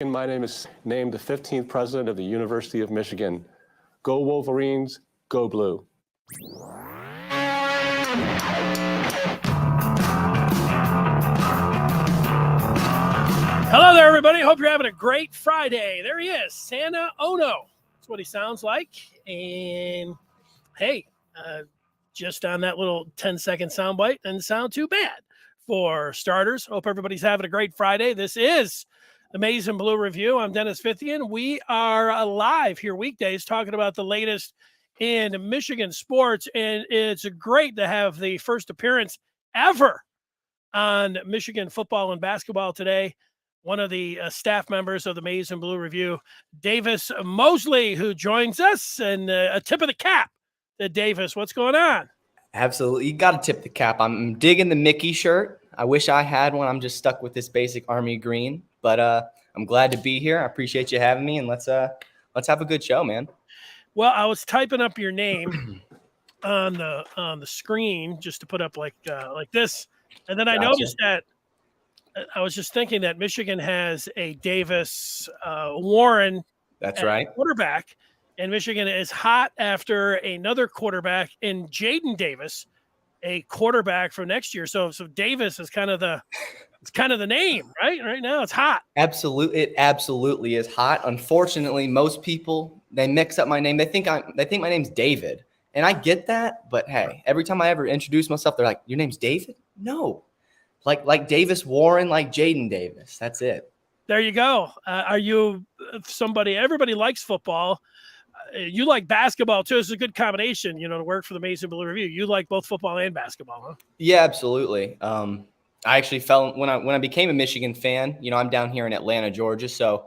My name is named the 15th president of the University of Michigan. Go Wolverines, go blue. Hello there, everybody. Hope you're having a great Friday. There he is, Santa Ono. That's what he sounds like. And hey, just on that little 10-second soundbite, doesn't sound too bad for starters. Hope everybody's having a great Friday. This is the Maize and Blue Review. I'm Dennis Fithian. We are live here weekdays talking about the latest in Michigan sports, and it's great to have the first appearance ever on Michigan football and basketball today. One of the staff members of the Maize and Blue Review, Davis Moseley, who joins us, and a tip of the cap to Davis. What's going on? Absolutely. You got to tip the cap. I'm digging the Mickey shirt. I wish I had one. I'm just stuck with this basic Army green, but I'm glad to be here. I appreciate you having me, and let's have a good show, man. Well, I was typing up your name on the screen just to put up like this, and then I noticed that I was just thinking that Michigan has a Davis Warren. That's right, quarterback, and Michigan is hot after another quarterback in Jaden Davis, a quarterback for next year. So Davis is kind of the name, right? Right now it's hot. Absolutely, it absolutely is hot. Unfortunately, most people, they mix up my name. They think my name's David, and I get that. But hey, every time I ever introduce myself, they're like, "Your name's David?" No, like Davis Warren, like Jaden Davis. That's it. There you go. Are you somebody? Everybody likes football. You like basketball too. It's a good combination, to work for the Maize and Blue Review. You like both football and basketball, huh? Yeah, absolutely. I actually fell when I became a Michigan fan. I'm down here in Atlanta, Georgia, so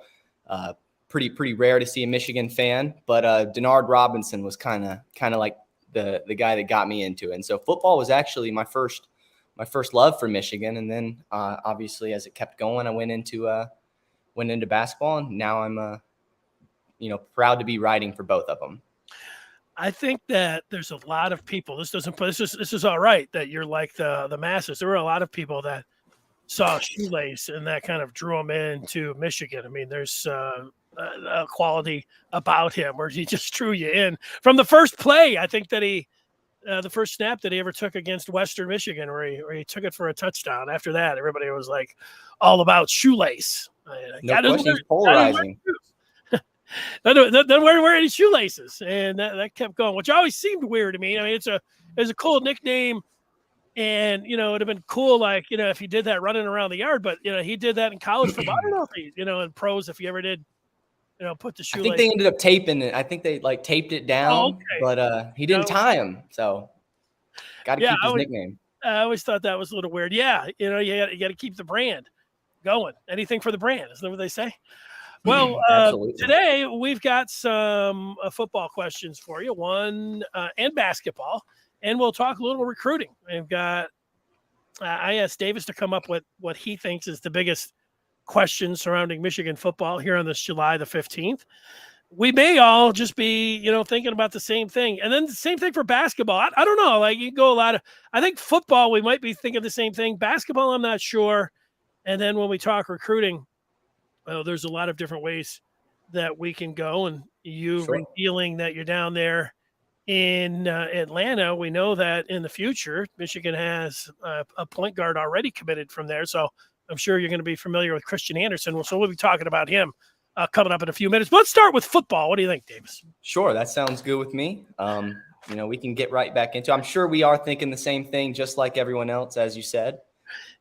pretty rare to see a Michigan fan. But Denard Robinson was kind of like the guy that got me into it. And so football was actually my first love for Michigan. And then obviously as it kept going, I went into basketball, and now I'm proud to be writing for both of them. I think that there's a lot of people. This is all right that you're like the masses. There were a lot of people that saw Shoelace and that kind of drew him into Michigan. I mean, there's a quality about him where he just drew you in from the first play. I think that the first snap that he ever took against Western Michigan, where he took it for a touchdown. After that, everybody was like all about Shoelace. No question, he's polarizing. Doesn't wear any shoelaces, and that kept going, which always seemed weird to me. I mean, it's a cool nickname, and it'd have been cool, like if he did that running around the yard. But he did that in college for I don't know if he, in pros, if he ever did, put the shoelace. I think they ended up taping it. I think they taped it down, but he didn't tie him, so got to keep his nickname. I always thought that was a little weird. Yeah, you got to keep the brand going. Anything for the brand, isn't that what they say? Well, today we've got some football questions for you, one and basketball, and we'll talk a little recruiting. We've got I asked Davis to come up with what he thinks is the biggest question surrounding Michigan football here on this July the 15th. We may all just be, thinking about the same thing. And then the same thing for basketball. I don't know. Like, you go I think football, we might be thinking the same thing. Basketball, I'm not sure. And then when we talk recruiting, well, there's a lot of different ways that we can go, and you revealing that you're down there in Atlanta. We know that in the future, Michigan has a point guard already committed from there. So I'm sure you're going to be familiar with Christian Anderson. So we'll be talking about him coming up in a few minutes. But let's start with football. What do you think, Davis? Sure. That sounds good with me. We can get right back into it. I'm sure we are thinking the same thing, just like everyone else, as you said.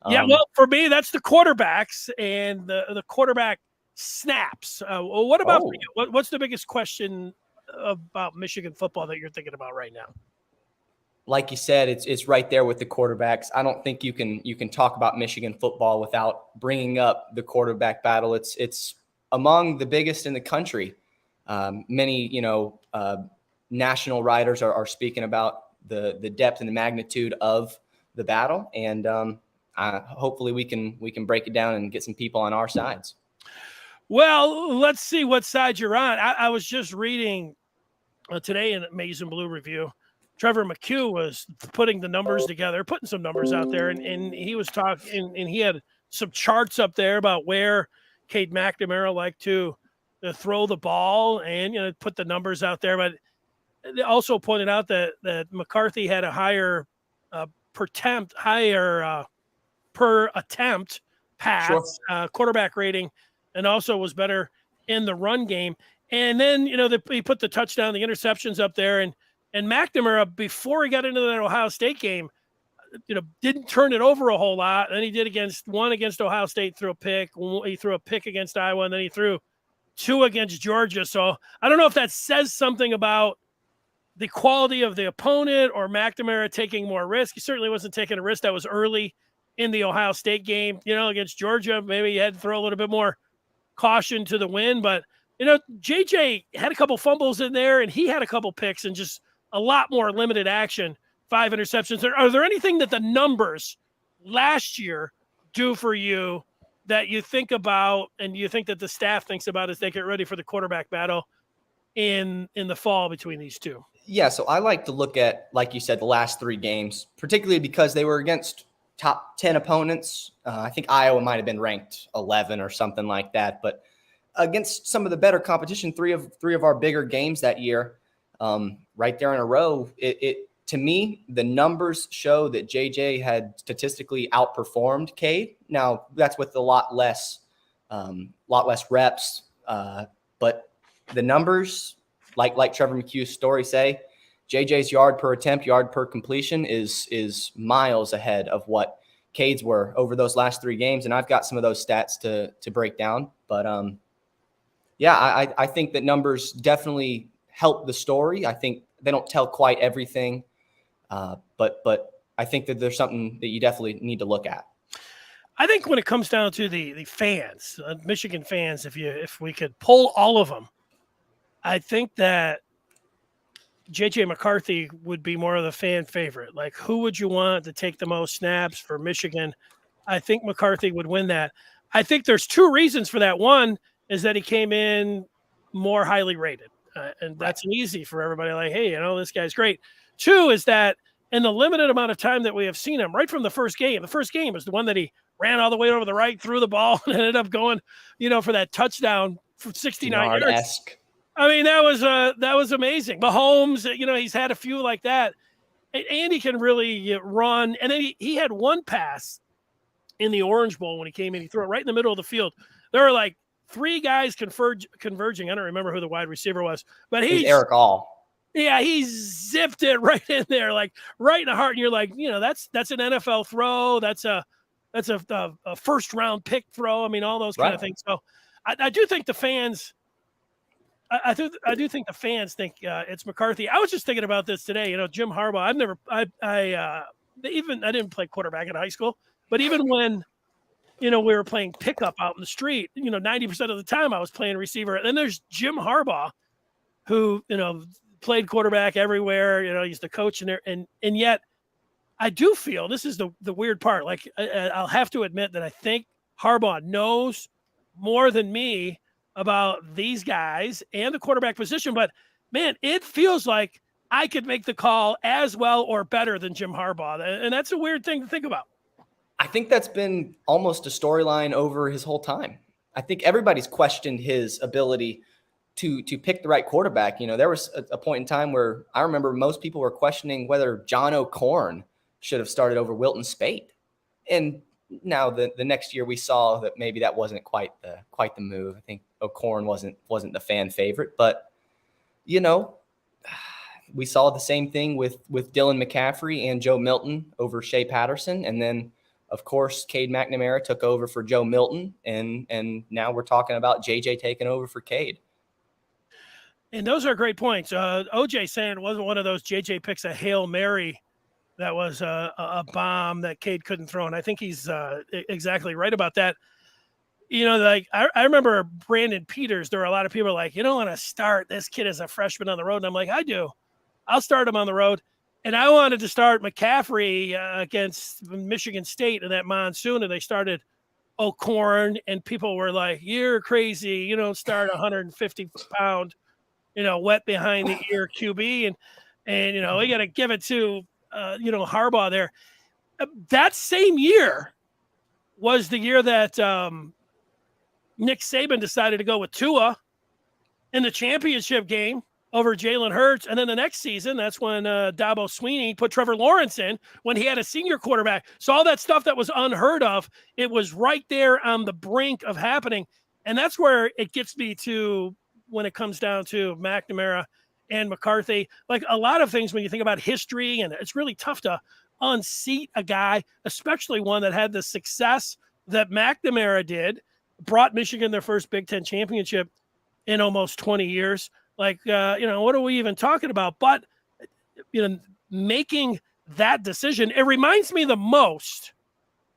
Yeah, well, for me, that's the quarterbacks and the quarterback snaps. What about for you? What's the biggest question about Michigan football that you're thinking about right now? Like you said, it's right there with the quarterbacks. I don't think you can talk about Michigan football without bringing up the quarterback battle. It's among the biggest in the country. Many national writers are speaking about the depth and the magnitude of the battle, and hopefully we can break it down and get some people on our sides. Well, let's see what side you're on. I was just reading today in Maize and Blue Review. Trevor McHugh was putting the numbers together, putting some numbers out there, and he was talking, and he had some charts up there about where Cade McNamara liked to throw the ball and, put the numbers out there. But they also pointed out that McCarthy had a higher per attempt pass quarterback rating, and also was better in the run game. And then, he put the touchdown, the interceptions up there, and McNamara, before he got into that Ohio State game, didn't turn it over a whole lot. And he did against Ohio State, threw a pick. He threw a pick against Iowa, and then he threw 2 against Georgia. So I don't know if that says something about the quality of the opponent or McNamara taking more risk. He certainly wasn't taking a risk that was early in the Ohio State game, against Georgia. Maybe he had to throw a little bit more caution to the wind, but JJ had a couple fumbles in there, and he had a couple picks and just a lot more limited action, 5 interceptions. Are there anything that the numbers last year do for you that you think about and you think that the staff thinks about as they get ready for the quarterback battle in the fall between these two? Yeah, so I like to look at, like you said, the last 3 games, particularly because they were against top 10 opponents. I think Iowa might have been ranked 11 or something like that, but against some of the better competition, three of our bigger games that year, right there in a row, it to me, the numbers show that JJ had statistically outperformed Cade. Now that's with a lot less reps, but the numbers, like Trevor McHugh's story say, JJ's yard per attempt, yard per completion is miles ahead of what Cade's were over those last 3 games. And I've got some of those stats to break down. But I think that numbers definitely help the story. I think they don't tell quite everything, but I think that there's something that you definitely need to look at. I think when it comes down to the fans, Michigan fans, if we could poll all of them, I think that JJ McCarthy would be more of the fan favorite. Like, who would you want to take the most snaps for Michigan? I think McCarthy would win that. I think there's 2 reasons for that. One is that he came in more highly rated, and that's easy for everybody. Like, hey, this guy's great. 2 is that in the limited amount of time that we have seen him, right from the first game is the one that he ran all the way over the right, threw the ball, and ended up going, for that touchdown for 69 yards. I mean, that was amazing. Mahomes, he's had a few like that. And he can really run. And then he had one pass in the Orange Bowl when he came in. He threw it right in the middle of the field. There were like 3 guys converging. I don't remember who the wide receiver was, but he's Eric All. Yeah, he zipped it right in there, like right in the heart. And you're like, that's an NFL throw. That's a first round pick throw. I mean, all those kind of things. So I do think the fans. I do think the fans think it's McCarthy. I was just thinking about this today. Jim Harbaugh. I didn't play quarterback in high school, but even when we were playing pickup out in the street, 90% of the time I was playing receiver. And then there's Jim Harbaugh, who played quarterback everywhere. He's the coach in there, and yet I do feel this is the weird part. Like I'll have to admit that I think Harbaugh knows more than me about these guys and the quarterback position, but man, it feels like I could make the call as well or better than Jim Harbaugh. And that's a weird thing to think about. I think that's been almost a storyline over his whole time. I think everybody's questioned his ability to pick the right quarterback. There was a point in time where I remember most people were questioning whether John O'Korn should have started over Wilton Spate. And now the next year we saw that maybe that wasn't quite the move. I think O'Korn wasn't the fan favorite, but we saw the same thing with Dylan McCaffrey and Joe Milton over Shea Patterson, and then of course Cade McNamara took over for Joe Milton, and now we're talking about JJ taking over for Cade. And those are great points. OJ saying it wasn't one of those JJ picks a Hail Mary that was a bomb that Cade couldn't throw. And I think he's exactly right about that. Like I remember Brandon Peters, there were a lot of people like, you don't want to start this kid as a freshman on the road. And I'm like, I do. I'll start him on the road. And I wanted to start McCaffrey against Michigan State in that monsoon. And they started O'Korn, and people were like, you're crazy. You don't start 150-pound, wet behind the ear QB. And we got to give it to, Harbaugh there. That same year was the year that, Nick Saban decided to go with Tua in the championship game over Jalen Hurts. And then the next season, that's when Dabo Swinney put Trevor Lawrence in when he had a senior quarterback. So all that stuff that was unheard of, it was right there on the brink of happening. And that's where it gets me to when it comes down to McNamara and McCarthy. Like a lot of things when you think about history, and it's really tough to unseat a guy, especially one that had the success that McNamara did, brought Michigan their first Big Ten championship in almost 20 years. Like, what are we even talking about? But, making that decision, it reminds me the most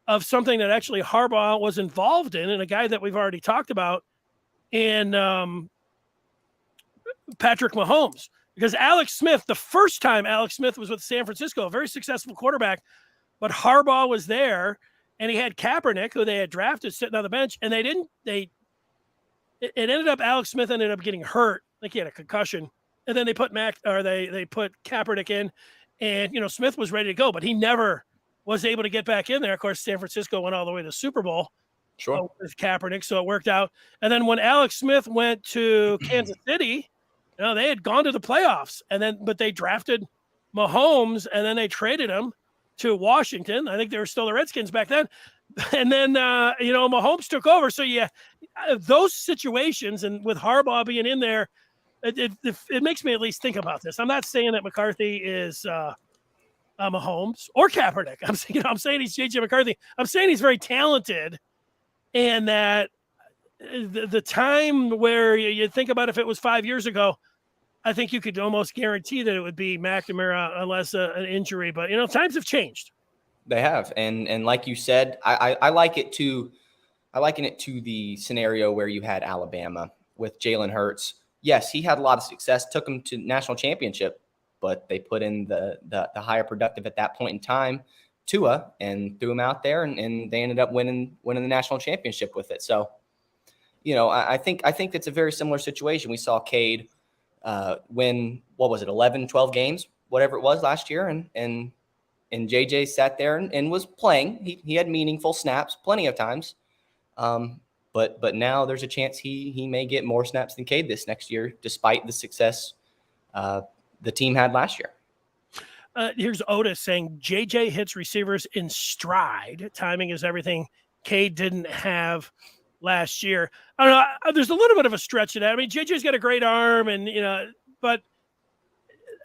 of something that actually Harbaugh was involved in, and a guy that we've already talked about in Patrick Mahomes. Because Alex Smith, the first time Alex Smith was with San Francisco, a very successful quarterback, but Harbaugh was there, and he had Kaepernick, who they had drafted, sitting on the bench, and it ended up, Alex Smith ended up getting hurt. I think he had a concussion. And then they put they put Kaepernick in, and, Smith was ready to go, but he never was able to get back in there. Of course, San Francisco went all the way to the Super Bowl. Sure. With Kaepernick, so it worked out. And then when Alex Smith went to Kansas City, they had gone to the playoffs, but they drafted Mahomes, and then they traded him to Washington. I think they were still the Redskins back then. And then, Mahomes took over. So, those situations, and with Harbaugh being in there, it makes me at least think about this. I'm not saying that McCarthy is Mahomes or Kaepernick. I'm saying he's J.J. McCarthy. I'm saying he's very talented, and that the time where you think about if it was 5 years ago, I think you could almost guarantee that it would be McNamara unless an injury. But, times have changed. They have. And like you said, I liken it to the scenario where you had Alabama with Jalen Hurts. Yes, he had a lot of success, took him to national championship, but they put in the higher productive at that point in time, Tua, and threw him out there, and they ended up winning the national championship with it. So, I think it's a very similar situation. We saw Cade win, 11, 12 games, whatever it was last year, and JJ sat there and was playing. He had meaningful snaps plenty of times. But now there's a chance he may get more snaps than Cade this next year, despite the success the team had last year. Here's Otis saying JJ hits receivers in stride. Timing is everything Cade didn't have last year. I don't know. There's a little bit of a stretch to that. I mean, JJ's got a great arm, and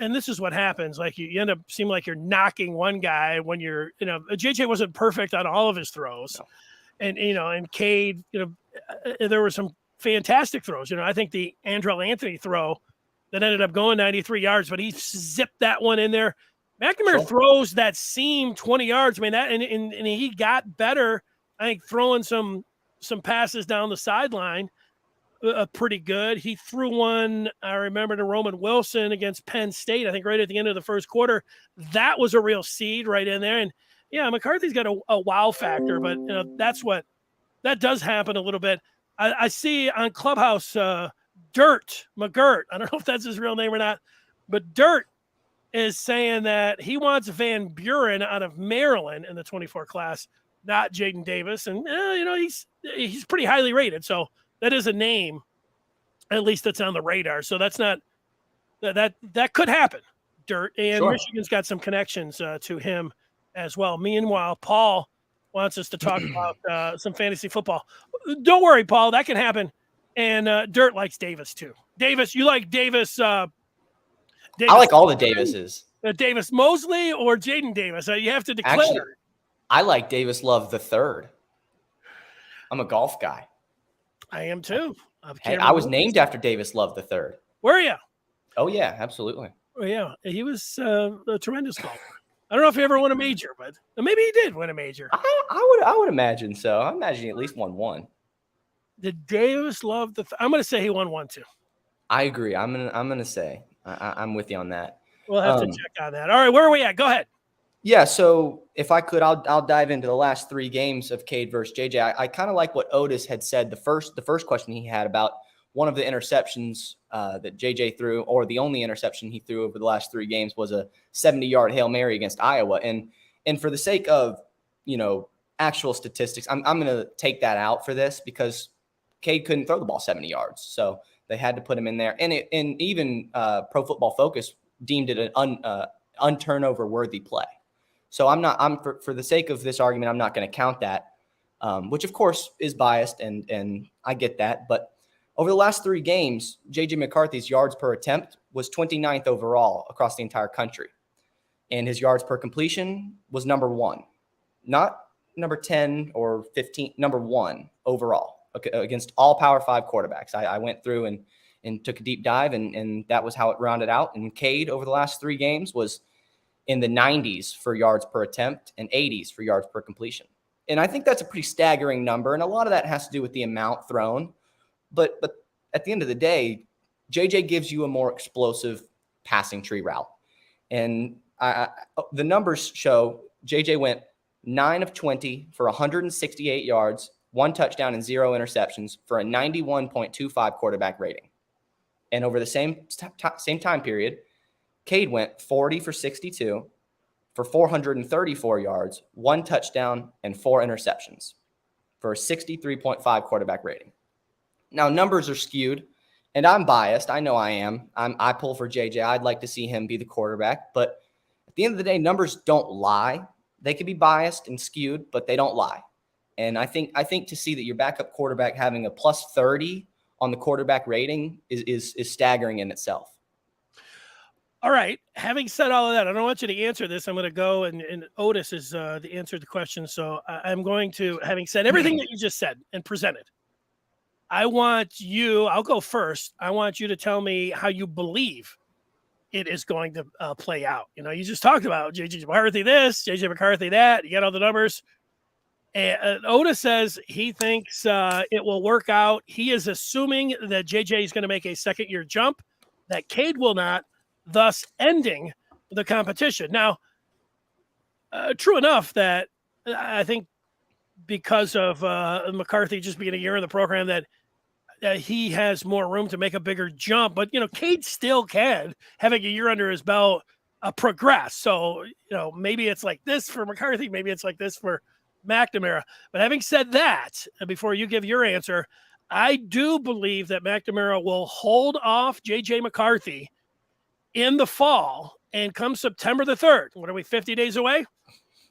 and this is what happens. Like you end up seeming like you're knocking one guy when you're, JJ wasn't perfect on all of his throws. No. And Cade, there were some fantastic throws. I think the Andrell Anthony throw that ended up going 93 yards, but he zipped that one in there. McNamara throws that seam 20 yards. I mean, that, and he got better, I think, throwing some passes down the sideline pretty good. He threw one, I remember, to Roman Wilson against Penn State, I think right at the end of the first quarter. That was a real seed right in there. And, McCarthy's got a wow factor, but, that does happen a little bit. I see on Clubhouse Dirt McGirt. I don't know if that's his real name or not, but Dirt is saying that he wants Van Buren out of Maryland in the 24 class, not Jaden Davis. And, he's pretty highly rated. So that is a name, at least that's on the radar. So that's not that could happen, Dirt. And Michigan's got some connections to him as well. Meanwhile, Paul wants us to talk about some fantasy football. Don't worry, Paul, that can happen. And Dirt likes Davis too. Davis, you like Davis? Davis, I like all the Davises. Davis Moseley or Jaden Davis? You have to declare. Actually, I like Davis Love the third. I'm a golf guy. I am too. I was named after Davis Love the third. Were you? Oh yeah, absolutely. Oh yeah, he was a tremendous golfer. I don't know if he ever won a major, but maybe he did win a major. I would imagine so. I imagine he at least won one. Did Davis Love I'm going to say he won one too. I agree. I'm gonna say I'm with you on that. We'll have to check on that. All right, where are we at? Go ahead. Yeah. So if I could, I'll dive into the last three games of Cade versus JJ. I kind of like what Otis had said. The first question he had about one of the interceptions that JJ threw, or the only interception he threw over the last three games, was a 70-yard Hail Mary against Iowa. And for the sake of actual statistics, I'm going to take that out for this because Cade couldn't throw the ball 70 yards. So they had to put him in there. And even Pro Football Focus deemed it an unturnover worthy play. So for the sake of this argument, I'm not going to count that, which of course is biased, and I get that. But over the last 3 games, J.J. McCarthy's yards per attempt was 29th overall across the entire country. And his yards per completion was number 1, not number 10 or 15, number 1 overall against all Power 5 quarterbacks. I went through and took a deep dive, and that was how it rounded out. And Cade over the last 3 games was in the 90s for yards per attempt and 80s for yards per completion. And I think that's a pretty staggering number. And a lot of that has to do with the amount thrown. But at the end of the day, JJ gives you a more explosive passing tree route. And the numbers show JJ went 9 of 20 for 168 yards, 1 touchdown and 0 interceptions for a 91.25 quarterback rating. And over the same time period, Cade went 40 for 62 for 434 yards, 1 touchdown and 4 interceptions for a 63.5 quarterback rating. Now, numbers are skewed, and I'm biased. I know I am. I pull for JJ. I'd like to see him be the quarterback. But at the end of the day, numbers don't lie. They can be biased and skewed, but they don't lie. And I think to see that your backup quarterback having a plus 30 on the quarterback rating is staggering in itself. All right. Having said all of that, I don't want you to answer this. I'm going to go, and Otis is the answer to the question. So I'm going to, having said everything that you just said and presented, I'll go first. I want you to tell me how you believe it is going to play out. You just talked about J.J. McCarthy this, J.J. McCarthy that. You got all the numbers. And Otis says he thinks it will work out. He is assuming that J.J. is going to make a second-year jump, that Cade will not, thus ending the competition. Now, true enough that I think because of McCarthy just being a year in the program that he has more room to make a bigger jump. But, Cade still can, having a year under his belt, progress. So, maybe it's like this for McCarthy. Maybe it's like this for McNamara. But having said that, before you give your answer, I do believe that McNamara will hold off J.J. McCarthy in the fall, and come September the 3rd, what are we, 50 days away?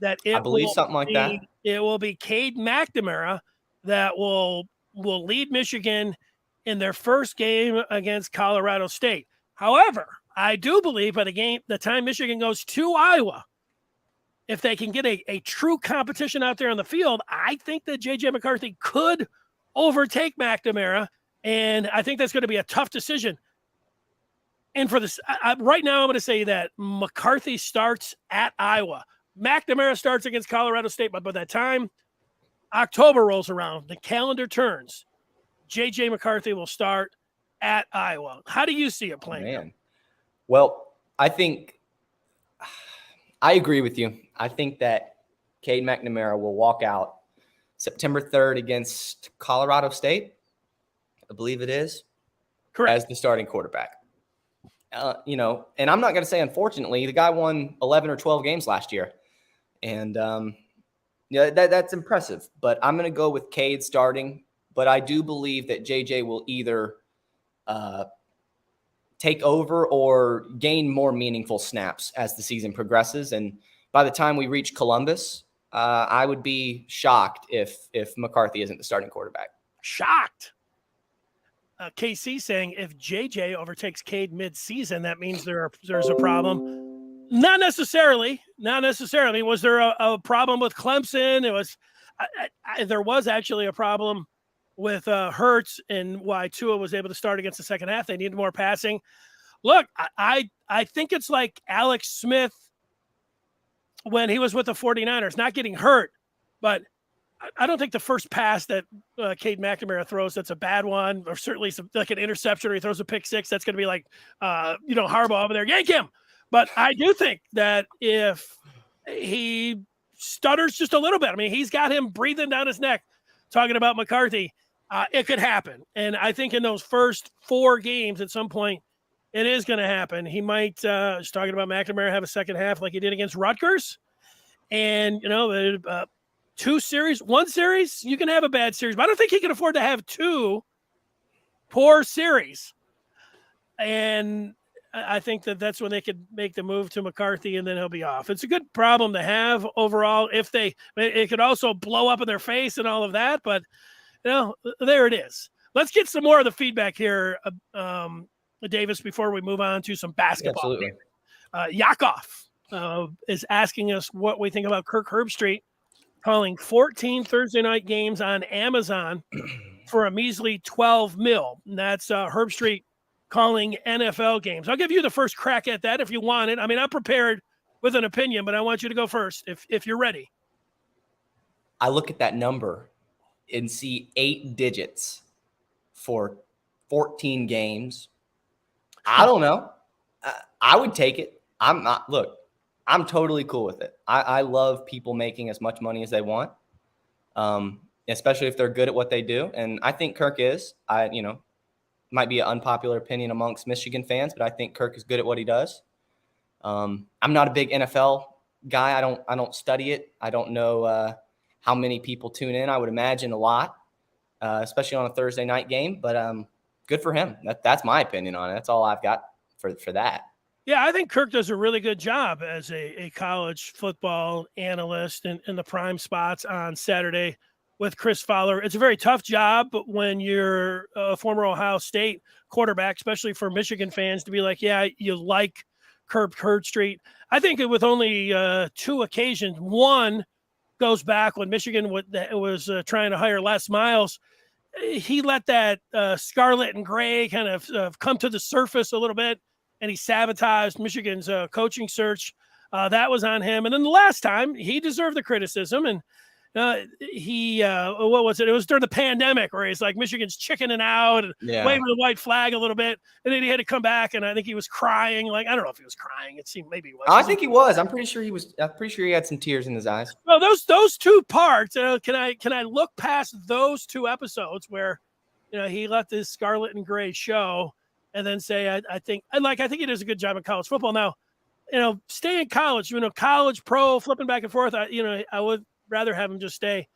I believe something like that. It will be Cade McNamara that will lead Michigan in their first game against Colorado State. However, I do believe by the time Michigan goes to Iowa, if they can get a true competition out there on the field, I think that J.J. McCarthy could overtake McNamara, and I think that's going to be a tough decision. And for this, right now, I'm going to say that McCarthy starts at Iowa. McNamara starts against Colorado State, but by that time October rolls around, the calendar turns, J.J. McCarthy will start at Iowa. How do you see it playing out? Well, I agree with you. I think that Cade McNamara will walk out September 3rd against Colorado State, I believe it is, correct, as the starting quarterback. And I'm not going to say, unfortunately, the guy won 11 or 12 games last year. And, that's impressive. But I'm going to go with Cade starting. But I do believe that JJ will either take over or gain more meaningful snaps as the season progresses. And by the time we reach Columbus, I would be shocked if McCarthy isn't the starting quarterback. Shocked. KC saying if JJ overtakes Cade mid-season, that means there's a problem. Not necessarily. Was there a problem with Clemson? It was. There was actually a problem with Hurts and why Tua was able to start against the second half. They needed more passing. Look, I think it's like Alex Smith when he was with the 49ers, not getting hurt, but I don't think the first pass that Cade McNamara throws that's a bad one, or certainly like an interception, or he throws a pick six, that's going to be like, Harbaugh over there, yank him. But I do think that if he stutters just a little bit, I mean, he's got him breathing down his neck talking about McCarthy, it could happen. And I think in those first 4 games at some point, it is going to happen. He might, just talking about McNamara, have a second half like he did against Rutgers. And, 2 series, 1 series, you can have a bad series, but I don't think he can afford to have 2 poor series. And I think that's when they could make the move to McCarthy, and then he'll be off. It's a good problem to have overall. It could also blow up in their face and all of that, but there it is. Let's get some more of the feedback here, Davis, before we move on to some basketball. Absolutely. Yakov is asking us what we think about Kirk Herbstreit calling 14 Thursday night games on Amazon for a measly $12 million. And that's Herbstreit calling NFL games. I'll give you the first crack at that if you want it. I mean, I'm prepared with an opinion, but I want you to go first if you're ready. I look at that number and see 8 digits for 14 games. I don't know. I would take it. I'm totally cool with it. I love people making as much money as they want, especially if they're good at what they do. And I think Kirk is. Might be an unpopular opinion amongst Michigan fans, but I think Kirk is good at what he does. I'm not a big NFL guy. I don't study it. I don't know how many people tune in. I would imagine a lot, especially on a Thursday night game. But good for him. That's my opinion on it. That's all I've got for that. Yeah, I think Kirk does a really good job as a college football analyst in the prime spots on Saturday with Chris Fowler. It's a very tough job when you're a former Ohio State quarterback, especially for Michigan fans, to be like, yeah, you like Kirk Herbstreit. I think with only 2 occasions, one goes back when Michigan was trying to hire Les Miles. He let that scarlet and gray kind of come to the surface a little bit, and he sabotaged Michigan's coaching search. That was on him. And then the last time, he deserved the criticism. And what was it? It was during the pandemic where he's like, Michigan's chickening out and waving the white flag a little bit. And then he had to come back, and I think he was crying. Like, I don't know if he was crying. It seemed maybe he was. I think he was. I'm pretty sure he was. I'm pretty sure he had some tears in his eyes. Well, those 2 parts, can I look past those 2 episodes where, he let this scarlet and gray show, and then say, I think he does a good job in college football. Now, stay in college, college, pro, flipping back and forth. I would rather have him just stay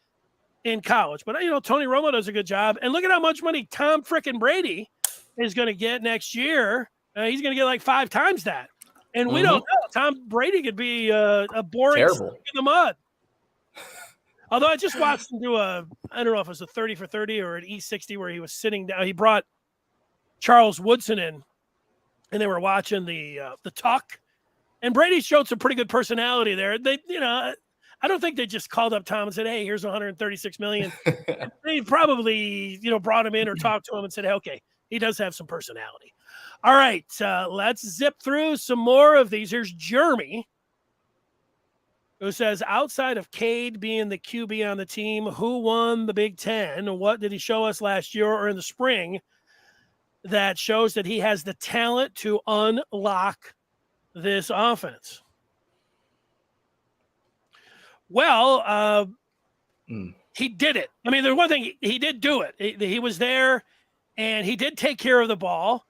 in college. But, Tony Romo does a good job. And look at how much money Tom frickin' Brady is going to get next year. He's going to get like 5 times that. And we don't know. Tom Brady could be a boring stick in the mud. Although I just watched him do I don't know if it was a 30 for 30 or an E60 where he was sitting down. He brought Charles Woodson in, and they were watching the talk. And Brady showed some pretty good personality there. They, I don't think they just called up Tom and said, "Hey, here's $136 million." They probably, brought him in or talked to him and said, "Hey, okay, he does have some personality." All right, let's zip through some more of these. Here's Jeremy, who says, outside of Cade being the QB on the team, who won the Big Ten? What did he show us last year or in the spring that shows that he has the talent to unlock this offense? Well, he did it. I mean, there's one thing, he did do it. He was there, and he did take care of the ball.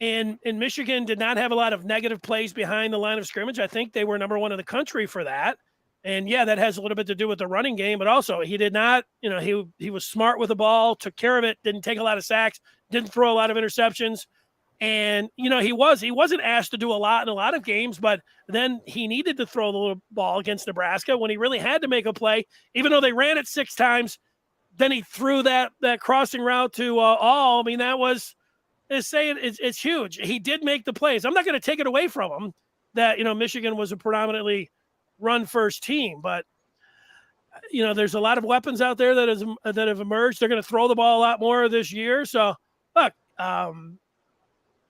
And Michigan did not have a lot of negative plays behind the line of scrimmage. I think they were number 1 in the country for that. And, yeah, that has a little bit to do with the running game. But also, he did not, he was smart with the ball, took care of it, didn't take a lot of sacks, didn't throw a lot of interceptions. And, he wasn't asked to do a lot in a lot of games, but then he needed to throw the little ball against Nebraska when he really had to make a play. Even though they ran it 6 times, then he threw that crossing route to all. I mean, that was it's huge. He did make the plays. I'm not going to take it away from him that, Michigan was a predominantly run-first team, but, there's a lot of weapons out there that have emerged. They're going to throw the ball a lot more this year. So, look,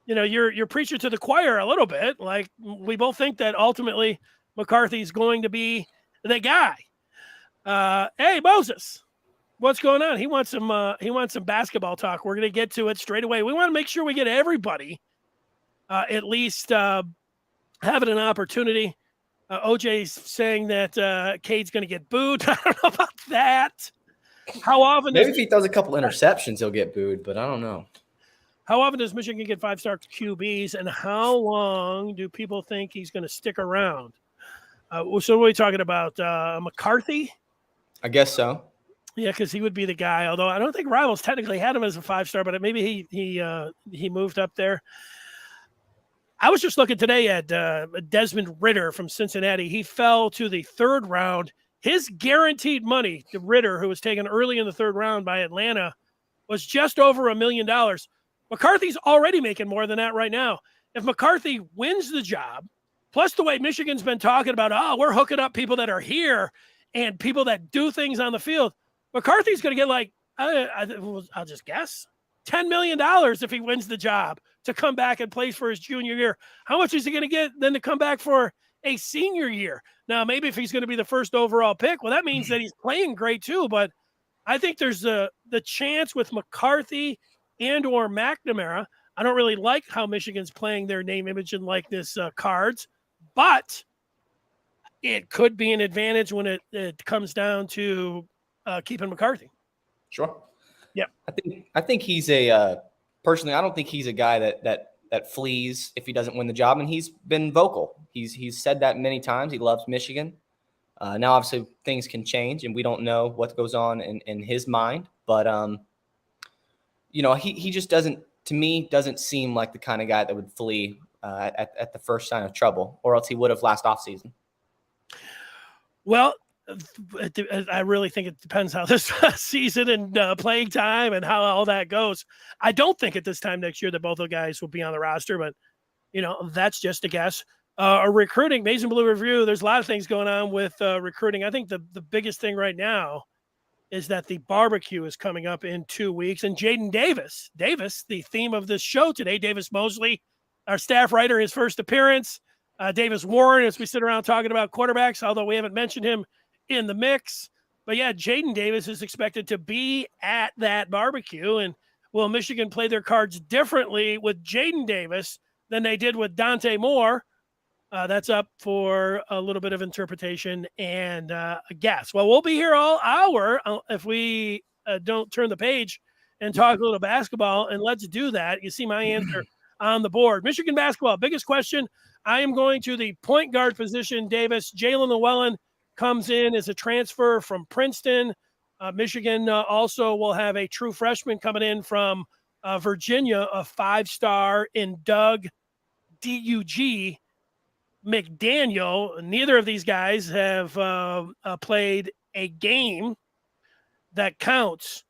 you're preaching to the choir a little bit. Like, we both think that ultimately McCarthy's going to be the guy. Hey, Moses, what's going on? He wants some basketball talk. We're going to get to it straight away. We want to make sure we get everybody at least having an opportunity. OJ's saying that Cade's going to get booed. I don't know about that. How often? Maybe if he throws a couple interceptions, he'll get booed, but I don't know. How often does Michigan get 5-star QBs, and how long do people think he's going to stick around? So what are we talking about? McCarthy? I guess so. Yeah, because he would be the guy. Although I don't think Rivals technically had him as a 5-star, but maybe he moved up there. I was just looking today at Desmond Ridder from Cincinnati. He fell to the 3rd round. His guaranteed money, the Ridder, who was taken early in the 3rd round by Atlanta, was just over $1 million. McCarthy's already making more than that right now. If McCarthy wins the job, plus the way Michigan's been talking about, oh, we're hooking up people that are here and people that do things on the field, McCarthy's going to get like, I'll just guess, $10 million if he wins the job to come back and play for his junior year. How much is he going to get then to come back for a senior year? Now, maybe if he's going to be the 1st overall pick, well, that means that he's playing great too. But I think there's the chance with McCarthy and or McNamara. I don't really like how Michigan's playing their name, image, and likeness cards, but it could be an advantage when it comes down to keeping McCarthy. Sure. Yeah. I think he's personally, I don't think he's a guy that flees if he doesn't win the job. And he's been vocal. He's said that many times. He loves Michigan. Now, obviously, things can change, and we don't know what goes on in his mind. But, he just doesn't seem like the kind of guy that would flee at the first sign of trouble, or else he would have last offseason. Well, I really think it depends how this season and playing time and how all that goes. I don't think at this time next year that both of the guys will be on the roster, but, that's just a guess. Recruiting, Maize and Blue Review, there's a lot of things going on with recruiting. I think the biggest thing right now is that the barbecue is coming up in 2 weeks. And Jaden Davis, the theme of this show today, Davis Moseley, our staff writer, his first appearance. Davis Warren, as we sit around talking about quarterbacks, although we haven't mentioned him in the mix. But yeah, Jaden Davis is expected to be at that barbecue. And will Michigan play their cards differently with Jaden Davis than they did with Dante Moore? That's up for a little bit of interpretation and a guess. Well, we'll be here all hour if we don't turn the page and talk a little basketball, and let's do that. You see my answer on the board. Michigan basketball, biggest question. I am going to the point guard position, Davis. Jalen Llewellyn comes in as a transfer from Princeton. Michigan also will have a true freshman coming in from Virginia, a 5-star in Doug D-U-G McDaniel. Neither of these guys have played a game that counts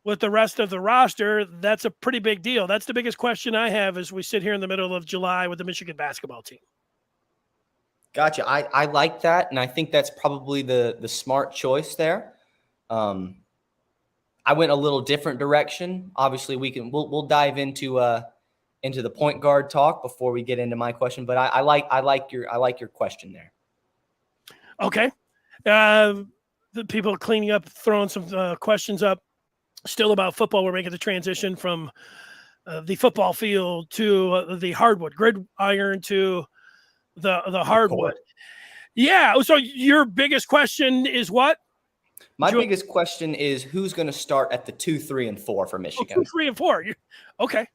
with the rest of the roster. That's a pretty big deal. That's the biggest question I have as we sit here in the middle of July with the Michigan basketball team. Gotcha. I like that, and I think that's probably the smart choice there. I went a little different direction. Obviously, we'll dive into the point guard talk before we get into my question, but I like your question there. Okay. The people cleaning up, throwing some questions up still about football. We're making the transition from the football field to the hardwood, gridiron to the hardwood. Yeah. So your biggest question is what? My biggest question is who's going to start at the 2, 3, and 4 for Michigan? 2, 3, and 4. Okay.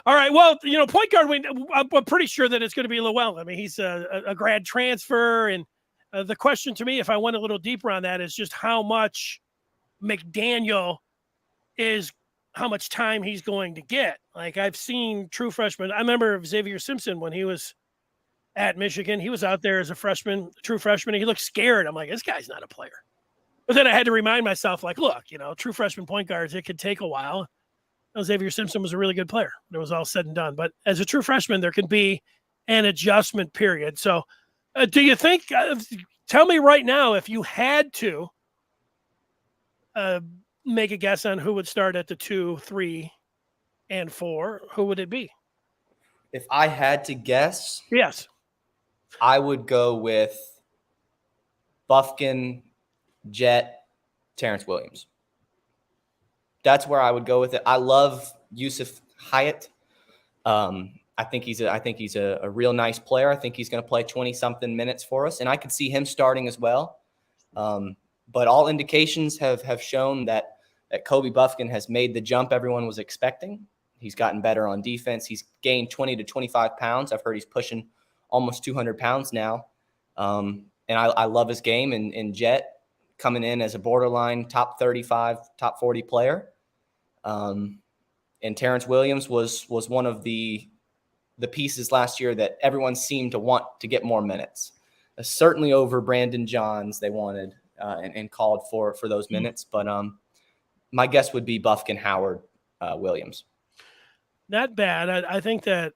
All right. Well, point guard, I'm pretty sure that it's going to be Llewellyn. I mean, he's a grad transfer. And the question to me, if I went a little deeper on that, is just how much McDaniel is, how much time he's going to get. Like, I've seen true freshmen. I remember Xavier Simpson when he was at Michigan. He was out there as a freshman, true freshman. And he looked scared. I'm like, this guy's not a player. But then I had to remind myself, like, look, true freshman point guards, it could take a while. Xavier Simpson was a really good player. It was all said and done. But as a true freshman, there can be an adjustment period. So do you think, tell me right now, if you had to make a guess on who would start at the 2, 3, and 4, who would it be? If I had to guess, yes, I would go with Bufkin, Jet, Terrence Williams. That's where I would go with it. I love Yusuf Hyatt. I think he's a real nice player. I think he's going to play 20-something minutes for us, and I could see him starting as well. But all indications have shown that Kobe Bufkin has made the jump everyone was expecting. He's gotten better on defense. He's gained 20 to 25 pounds. I've heard he's pushing almost 200 pounds now. And I love his game. And Jet coming in as a borderline top 35, top 40 player. And Terrence Williams was one of the pieces last year that everyone seemed to want to get more minutes. Certainly over Brandon Johns, they wanted and called for those minutes. But my guess would be Bufkin, Howard, Williams. Not bad. I think that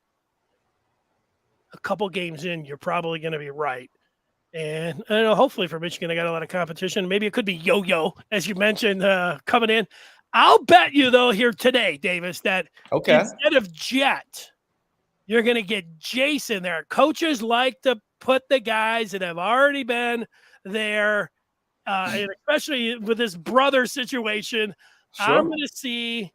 a couple games in, you're probably going to be right. And I know hopefully for Michigan, they got a lot of competition. Maybe it could be Yo-Yo, as you mentioned, coming in. I'll bet you, though, here today, Davis, that instead of Jet, you're going to get Jason there. Coaches like to put the guys that have already been there, and especially with this brother situation. Sure. I'm going to see,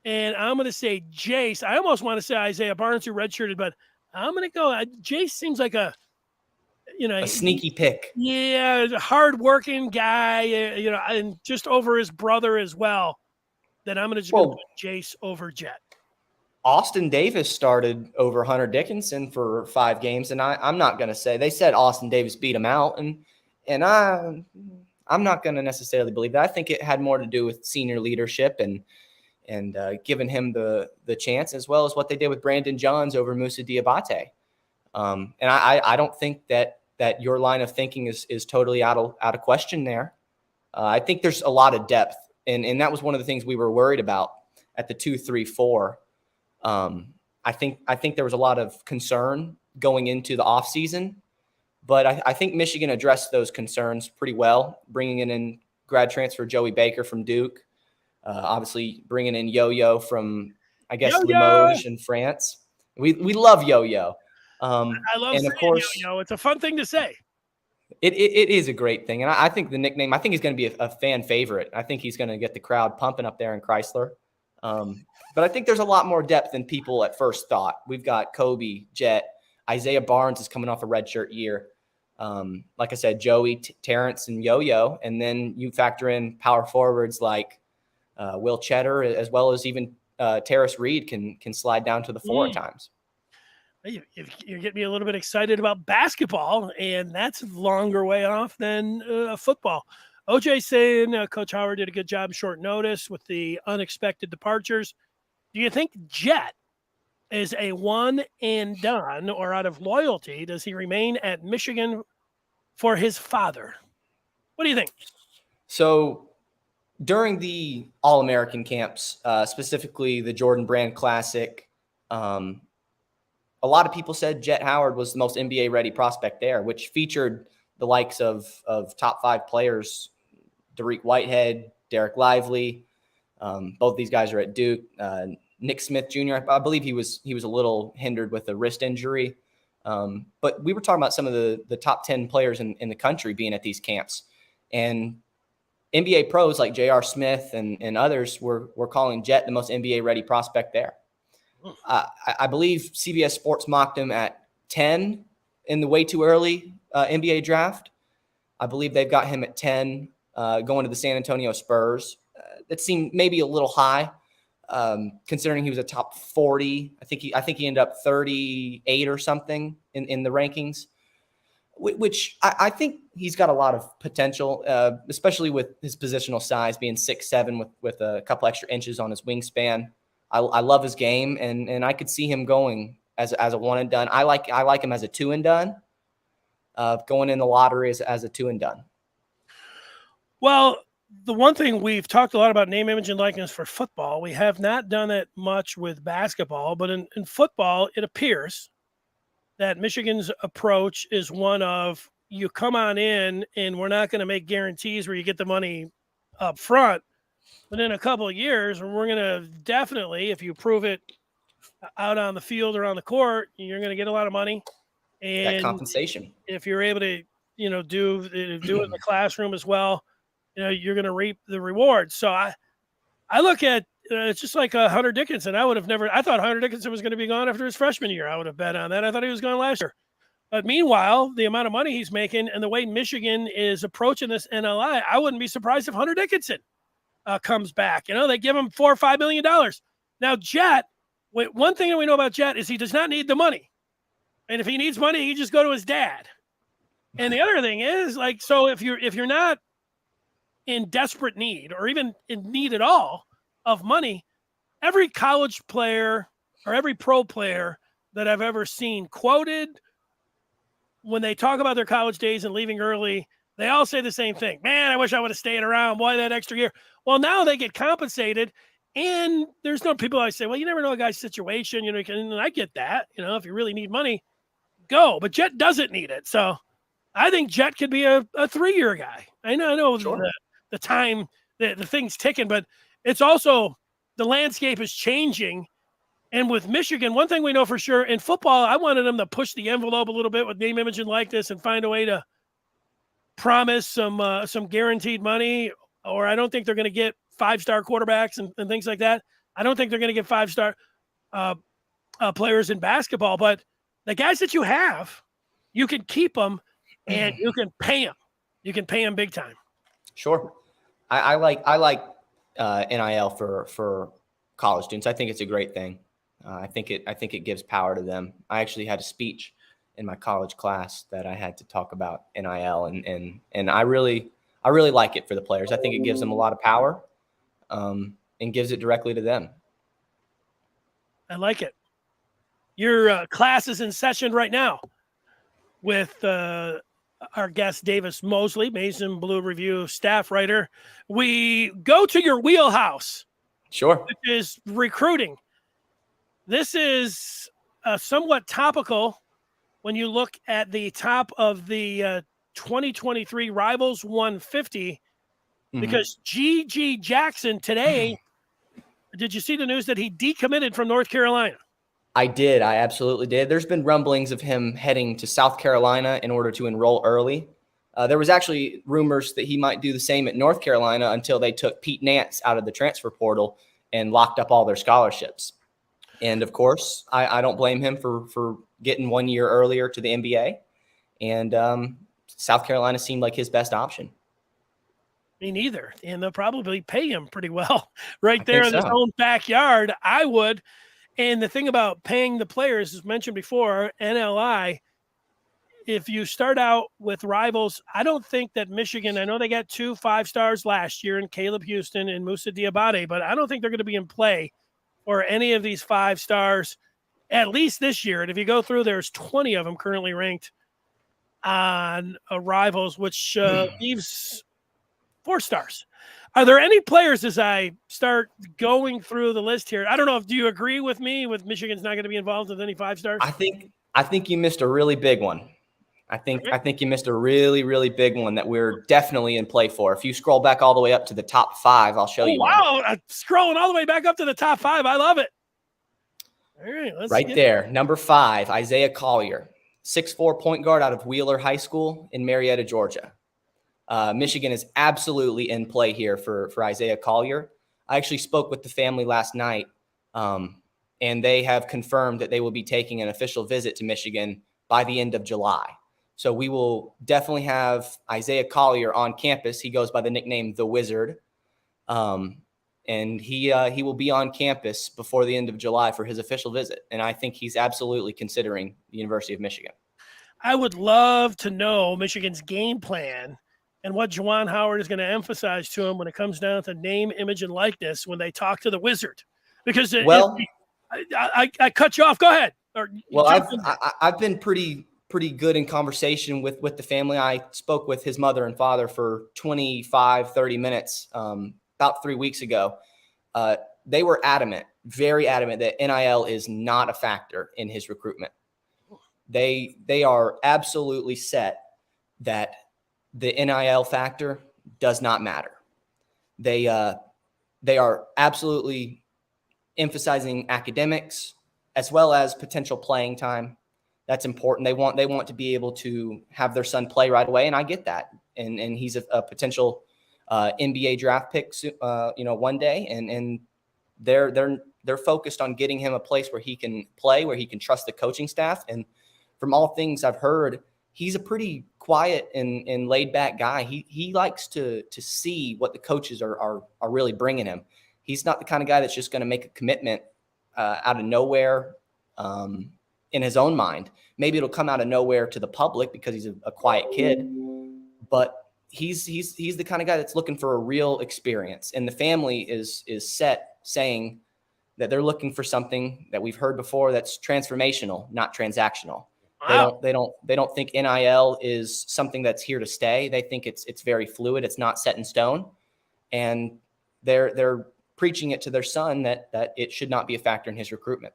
and I'm going to say Jace. I almost want to say Isaiah Barnes, who redshirted, but I'm going to go. Jace seems like a sneaky pick. Yeah, hard-working guy, and just over his brother as well. Then I'm going to just go with Jace over Jet. Austin Davis started over Hunter Dickinson for 5 games, and I'm not going to say they said Austin Davis beat him out, and I'm not going to necessarily believe that. I think it had more to do with senior leadership and giving him the chance, as well as what they did with Brandon Johns over Moussa Diabate. And I don't think that your line of thinking is totally out of question there. I think there's a lot of depth, and that was one of the things we were worried about at the 2, 3, 4. I think there was a lot of concern going into the offseason, but I think Michigan addressed those concerns pretty well, bringing in grad transfer Joey Baker from Duke, obviously bringing in Yo-Yo from, I guess, Limoges in France. We love Yo-Yo. I love saying Yo-Yo. It's a fun thing to say. It is a great thing, and I think the nickname, I think he's going to be a fan favorite. I think he's going to get the crowd pumping up there in Chrysler. But I think there's a lot more depth than people at first thought. We've got Kobe, Jet, Isaiah Barnes is coming off a redshirt year. Like I said, Joey, Terrence, and Yo-Yo, and then you factor in power forwards like Will Cheddar, as well as even Terrace Reed can slide down to the 4 at times. You get me a little bit excited about basketball, and that's a longer way off than football. OJ saying Coach Howard did a good job short notice with the unexpected departures. Do you think Jet is a one and done, or out of loyalty, does he remain at Michigan for his father? What do you think? So during the All-American camps, specifically the Jordan Brand Classic, a lot of people said Jet Howard was the most NBA-ready prospect there, which featured the likes of top 5 players, Derek Whitehead, Derek Lively. Both these guys are at Duke. Nick Smith Jr., I believe he was a little hindered with a wrist injury. But we were talking about some of the top 10 players in the country being at these camps. And NBA pros like J.R. Smith and others were calling Jet the most NBA-ready prospect there. I believe CBS Sports mocked him at 10 in the way too early NBA draft. I believe they've got him at 10 going to the San Antonio Spurs. That seemed maybe a little high, considering he was a top 40. I think he ended up 38 or something in the rankings, which I think he's got a lot of potential, especially with his positional size being 6'7" with a couple extra inches on his wingspan. I love his game, and I could see him going as a one and done. I like him as a 2 and done, going in the lottery as a 2 and done. Well, the one thing we've talked a lot about name, image, and likeness for football. We have not done it much with basketball, but in football, it appears that Michigan's approach is one of you come on in, and we're not going to make guarantees where you get the money up front. But in a couple of years, we're going to definitely, if you prove it out on the field or on the court, you're going to get a lot of money. And that compensation. If you're able to, do it in the classroom as well, you're going to reap the rewards. So I look at it's just like Hunter Dickinson. I thought Hunter Dickinson was going to be gone after his freshman year. I would have bet on that. I thought he was gone last year. But meanwhile, the amount of money he's making and the way Michigan is approaching this NLI, I wouldn't be surprised if Hunter Dickinson comes back. They give him $4 or $5 million. Now, Jet, one thing that we know about Jet is he does not need the money. And if he needs money, he just go to his dad. And the other thing is, so if you're not in desperate need or even in need at all of money, every college player or every pro player that I've ever seen quoted when they talk about their college days and leaving early, they all say the same thing. Man, I wish I would have stayed around. Why that extra year? Well, now they get compensated. And there's no people I say, well, you never know a guy's situation. And I get that. If you really need money, go. But Jet doesn't need it. So I think Jet could be a 3-year guy. I know Sure. the time, the thing's ticking, but it's also the landscape is changing. And with Michigan, one thing we know for sure in football, I wanted them to push the envelope a little bit with name, image, and likeness and find a way to promise some guaranteed money. Or I don't think they're going to get 5-star quarterbacks and things like that. I don't think they're going to get 5-star players in basketball. But the guys that you have, you can keep them and you can pay them. You can pay them big time. Sure. I like NIL for college students. I think it's a great thing. I think it gives power to them. I actually had a speech in my college class that I had to talk about NIL, and I really like it for the players. I think it gives them a lot of power, and gives it directly to them. I like it. Your class is in session right now with our guest Davis Moseley, Mason Blue Review staff writer. We go to your wheelhouse. Sure. Which is recruiting. This is somewhat topical when you look at the top of the 2023 Rivals 150, because G.G. Jackson today, did you see the news that he decommitted from North Carolina? I did. I absolutely did. There's been rumblings of him heading to South Carolina in order to enroll early. There was actually rumors that he might do the same at North Carolina until they took Pete Nance out of the transfer portal and locked up all their scholarships. And of course, I don't blame him for getting 1 year earlier to the NBA. And South Carolina seemed like his best option. Me neither. And they'll probably pay him pretty well right there in his own backyard. I would. And the thing about paying the players, as mentioned before, NLI, if you start out with Rivals, I don't think that Michigan, I know they got 2 5-stars last year in Caleb Houston and Moussa Diabate, but I don't think they're going to be in play for any of these 5-stars, at least this year. And if you go through, there's 20 of them currently ranked on Rivals, which leaves 4 stars. Are there any players, as I start going through the list here? I don't know. Do you agree with me with Michigan's not going to be involved with any 5-stars? I think you missed a really big one. I think you missed a really, really big one that we're definitely in play for. If you scroll back all the way up to the top 5, I'll show you. Wow, scrolling all the way back up to the top 5. I love it. All right, let's there. Number 5, Isaiah Collier, 6'4" point guard out of Wheeler High School in Marietta, Georgia. Michigan is absolutely in play here for Isaiah Collier. I actually spoke with the family last night, and they have confirmed that they will be taking an official visit to Michigan by the end of July. So we will definitely have Isaiah Collier on campus. He goes by the nickname The Wizard. And he will be on campus before the end of July for his official visit. And I think he's absolutely considering the University of Michigan. I would love to know Michigan's game plan and what Juwan Howard is going to emphasize to him when it comes down to name, image, and likeness when they talk to the Wizard. Because I cut you off. Go ahead. I've been pretty good in conversation with the family. I spoke with his mother and father for 25, 30 minutes about 3 weeks ago. They were adamant, very adamant, that NIL is not a factor in his recruitment. They are absolutely set that the NIL factor does not matter. They are absolutely emphasizing academics as well as potential playing time. That's important. They want to be able to have their son play right away, and I get that. And he's a potential NBA draft pick, one day, and they're focused on getting him a place where he can play, where he can trust the coaching staff. And from all things I've heard, he's a pretty quiet and laid back guy. He likes to see what the coaches are really bringing him. He's not the kind of guy that's just going to make a commitment out of nowhere in his own mind. Maybe it'll come out of nowhere to the public because he's a quiet kid, but he's the kind of guy that's looking for a real experience, and the family is set saying that they're looking for something that we've heard before that's transformational, not transactional. Wow. They don't think NIL is something that's here to stay. They think it's very fluid. It's not set in stone, and they're preaching it to their son that it should not be a factor in his recruitment.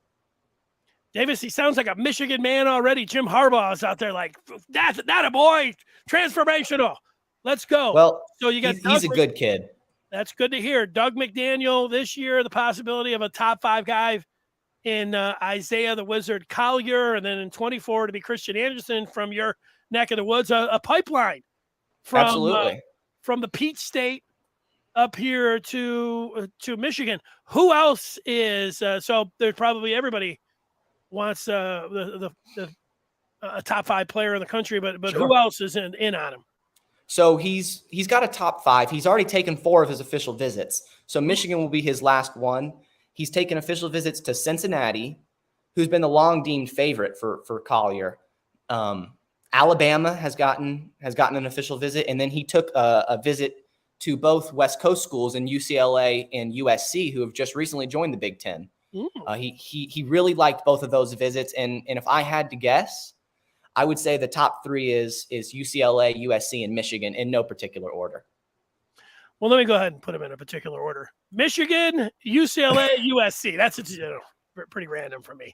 Davis, he sounds like a Michigan man already. Jim Harbaugh is out there like, that's not a boy, transformational. Let's go. Well, so you got he's a good kid. That's good to hear. Doug McDaniel this year, the possibility of a top 5 guy in Isaiah the Wizard Collier, and then in 24 to be Christian Anderson from your neck of the woods, a pipeline from Absolutely. From the Peach State up here to Michigan. Who else is so there's probably everybody wants a top 5 player in the country, but Sure. Who else is in on him? So he's got a top 5. He's already taken 4 of his official visits. So Michigan will be his last one. He's taken official visits to Cincinnati, who's been the long deemed favorite for Collier. Alabama has gotten an official visit, and then he took a visit to both West Coast schools in UCLA and USC, who have just recently joined the Big Ten. He really liked both of those visits, and if I had to guess, I would say the top 3 is UCLA, USC, and Michigan in no particular order. Well, let me go ahead and put them in a particular order. Michigan, UCLA, USC. That's pretty random for me.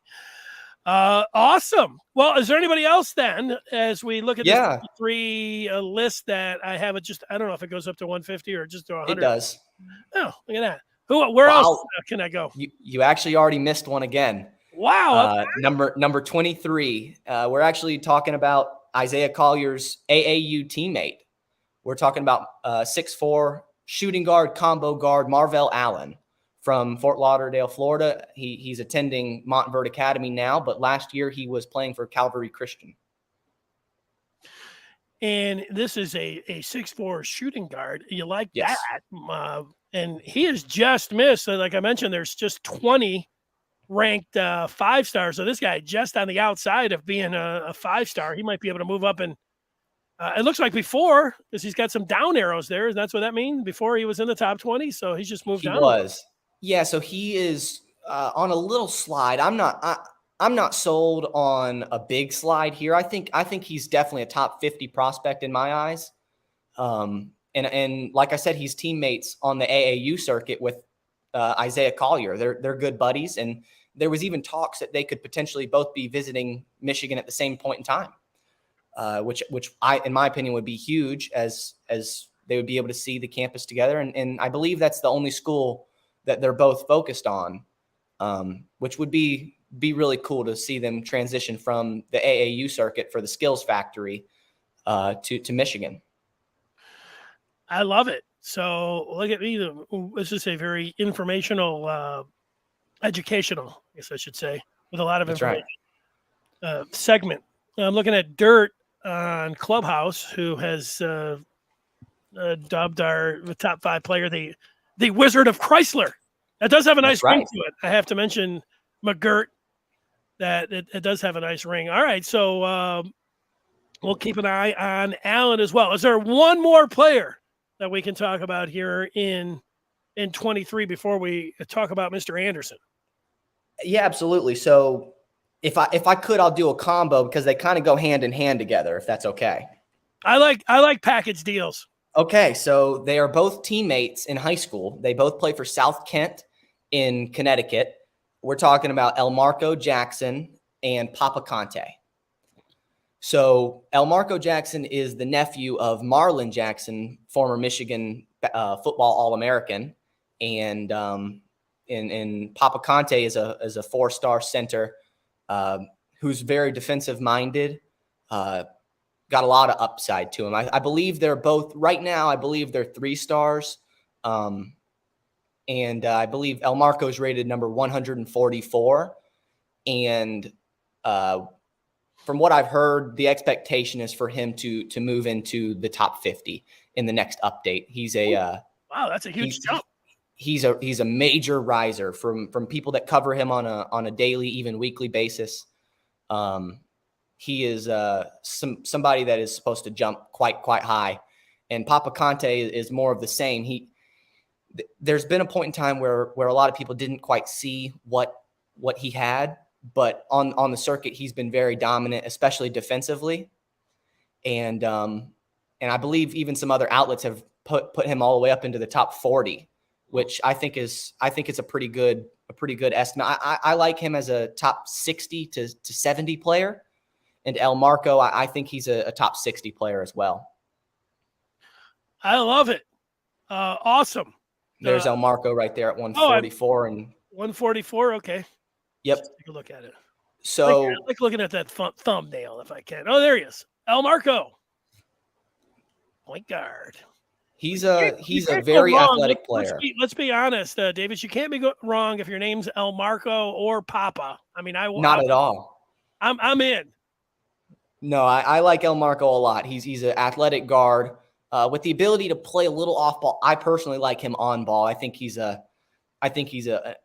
Awesome. Well, is there anybody else then, as we look at this 3 list that I have? I don't know if it goes up to 150 or just to 100. It does. Oh, look at that. Where else can I go? You actually already missed one again. Wow. Number 23. We're actually talking about Isaiah Collier's AAU teammate. We're talking about 6'4" shooting guard, combo guard, Marvell Allen from Fort Lauderdale, Florida. He's attending Montverde Academy now, but last year he was playing for Calvary Christian. And this is a 6'4" shooting guard. You like Yes. that? And he has just missed. Like I mentioned, there's just 20 ranked 5-stars. So this guy just on the outside of being a 5-star, he might be able to move up. And it looks like before, because he's got some down arrows there. That's what that means. Before he was in the top 20, so he's just moved down. He was. Yeah, so he is on a little slide. I'm not sold on a big slide here. I think he's definitely a top 50 prospect in my eyes. And like I said, he's teammates on the AAU circuit with Isaiah Collier. They're good buddies, and there was even talks that they could potentially both be visiting Michigan at the same point in time, which in my opinion, would be huge, as they would be able to see the campus together. And I believe that's the only school that they're both focused on, which would be really cool to see them transition from the AAU circuit for the Skills Factory to Michigan. I love it. So look at me. This is a very informational, educational, I guess I should say, with a lot of information. Right. Segment. I'm looking at Dirt on Clubhouse, who has dubbed our top 5 player the Wizard of Chrysler. That does have a nice ring to it. I have to mention McGirt. That it does have a nice ring. All right, so we'll keep an eye on Allen as well. Is there one more player that we can talk about here in 23 before we talk about Mr. Anderson? Yeah, absolutely. So if I could, I'll do a combo because they kind of go hand in hand together, if that's okay. I like package deals. Okay, so they are both teammates in high school. They both play for South Kent in Connecticut. We're talking about Elmarko Jackson and Papa Kante. So Elmarko Jackson is the nephew of Marlon Jackson, former Michigan football All-American, and Papa Kante is a 4-star center who's very defensive-minded. Got a lot of upside to him. I believe they're both right now. I believe they're 3 stars, and I believe Elmarko is rated number 144, and from what I've heard, the expectation is for him to move into the top 50 in the next update. He's wow, that's a huge jump. He's a major riser from people that cover him on a daily, even weekly basis. He is somebody that is supposed to jump quite high, and Papa Kante is more of the same. There's been a point in time where a lot of people didn't quite see what he had, but on the circuit, he's been very dominant, especially defensively. And I believe even some other outlets have put him all the way up into the top 40, which I think it's a pretty good estimate. I like him as a top 60 to 70 player, and Elmarko, I think he's a top 60 player as well. I love it. Awesome. There's Elmarko right there at 144 and 144. Okay. Yep. Let's take a look at it. So I like looking at that thumbnail if I can. Oh, there he is. Elmarko, point guard. He's a very athletic player. Let's be honest, Davis. You can't be wrong if your name's Elmarko or Papa. I mean, not at all. I'm in. No, I like Elmarko a lot. He's an athletic guard with the ability to play a little off ball. I personally like him on ball. I think he's an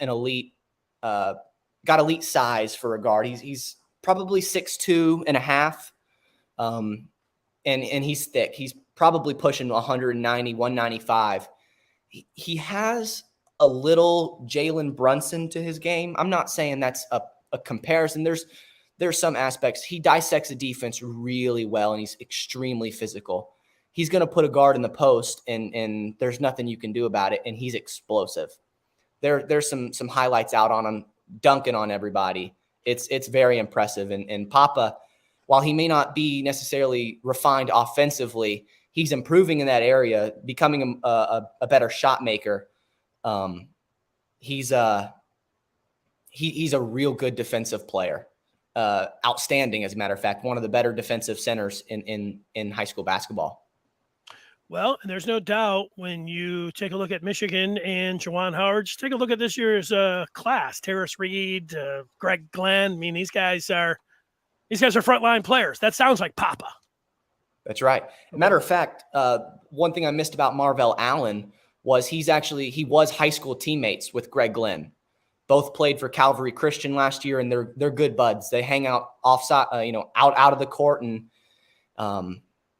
elite, got elite size for a guard. He's probably 6'2" and a half, and he's thick. He's probably pushing 190, 195. He has a little Jalen Brunson to his game. I'm not saying that's a comparison. There's some aspects. He dissects the defense really well, and he's extremely physical. He's going to put a guard in the post, and there's nothing you can do about it, and he's explosive. There's some highlights out on him, dunking on everybody. It's very impressive. And Papa, while he may not be necessarily refined offensively, he's improving in that area, becoming a better shot maker. He's a real good defensive player. Outstanding, as a matter of fact, one of the better defensive centers in high school basketball. Well, and there's no doubt when you take a look at Michigan and Juwan Howard, just take a look at this year's class. Terrace Reed, Greg Glenn. I mean, these guys are frontline players. That sounds like Papa. That's right. Matter of fact, one thing I missed about Marvell Allen was he was high school teammates with Greg Glenn. Both played for Calvary Christian last year, and they're good buds. They hang out offside, out of the court, and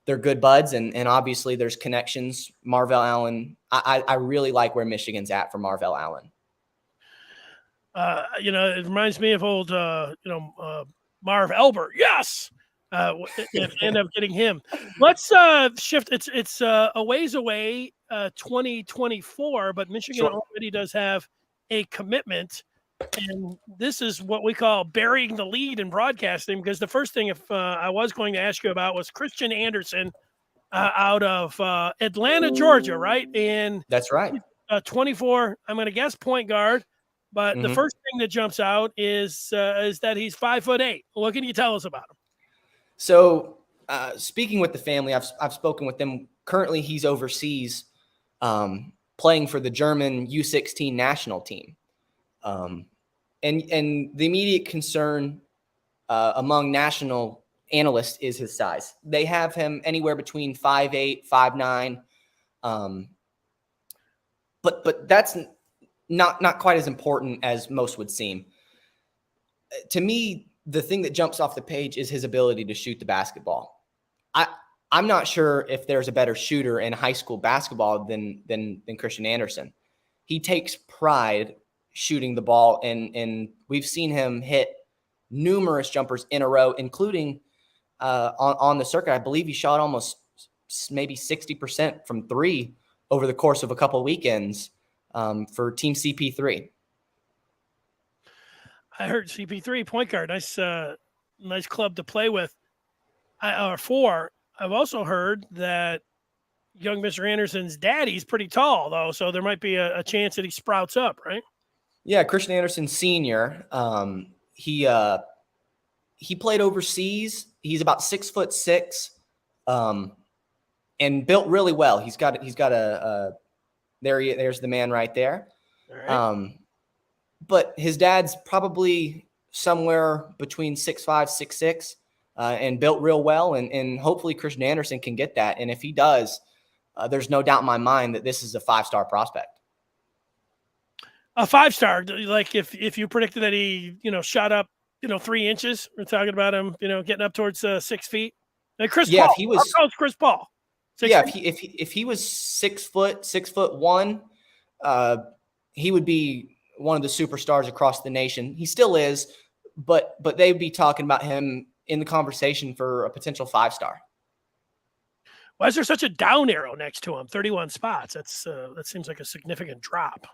they're good buds. And obviously there's connections. Marvell Allen, I really like where Michigan's at for Marvell Allen. It reminds me of old, Marv Elbert. Yes. End up getting him. Let's shift. It's a ways away, 2024, but Michigan already does have a commitment, and this is what we call burying the lead in broadcasting, because the first thing I was going to ask you about was Christian Anderson out of Atlanta, Georgia, right? And that's right. 24, I'm going to guess point guard, but the first thing that jumps out is that he's 5'8". What can you tell us about him? So speaking with the family, I've spoken with them. Currently, he's overseas playing for the German U16 national team. And the immediate concern among national analysts is his size. They have him anywhere between 5'8", 5'9". But that's not quite as important as most would seem. To me, the thing that jumps off the page is his ability to shoot the basketball. I'm not sure if there's a better shooter in high school basketball than Christian Anderson. He takes pride shooting the ball, and we've seen him hit numerous jumpers in a row, including on the circuit. I believe he shot almost maybe 60% from three over the course of a couple of weekends for Team CP3. I heard CP3 point guard, nice club to play with. For. I've also heard that young Mr. Anderson's daddy's pretty tall, though, so there might be a chance that he sprouts up, right? Yeah, Christian Anderson Sr. He played overseas. He's about 6'6", and built really well. He's got there's the man right there. All right. But his dad's probably somewhere between 6'5", 6'6". And built real well, and hopefully Christian Anderson can get that. And if he does, there's no doubt in my mind that this is a 5-star prospect. A 5-star, like if you predicted that he, shot up, 3 inches, we're talking about him, getting up towards 6 feet. Like Chris Paul. If he was, our coach, Chris Paul. Yeah, if he was 6'1", he would be one of the superstars across the nation. He still is, but they'd be talking about him in the conversation for a potential 5-star. Why is there such a down arrow next to him? 31 spots. That seems like a significant drop.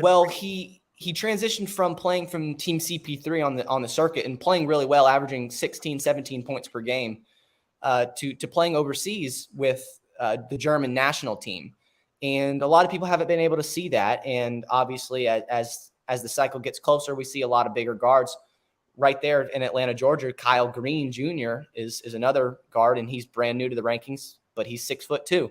Well, he transitioned from playing from Team CP3 on the circuit and playing really well, averaging 16, 17 points per game, to playing overseas with the German national team. And a lot of people haven't been able to see that. And obviously, as the cycle gets closer, we see a lot of bigger guards. Right there in Atlanta, Georgia, Kyle Green Jr. is another guard, and he's brand new to the rankings, but he's 6'2".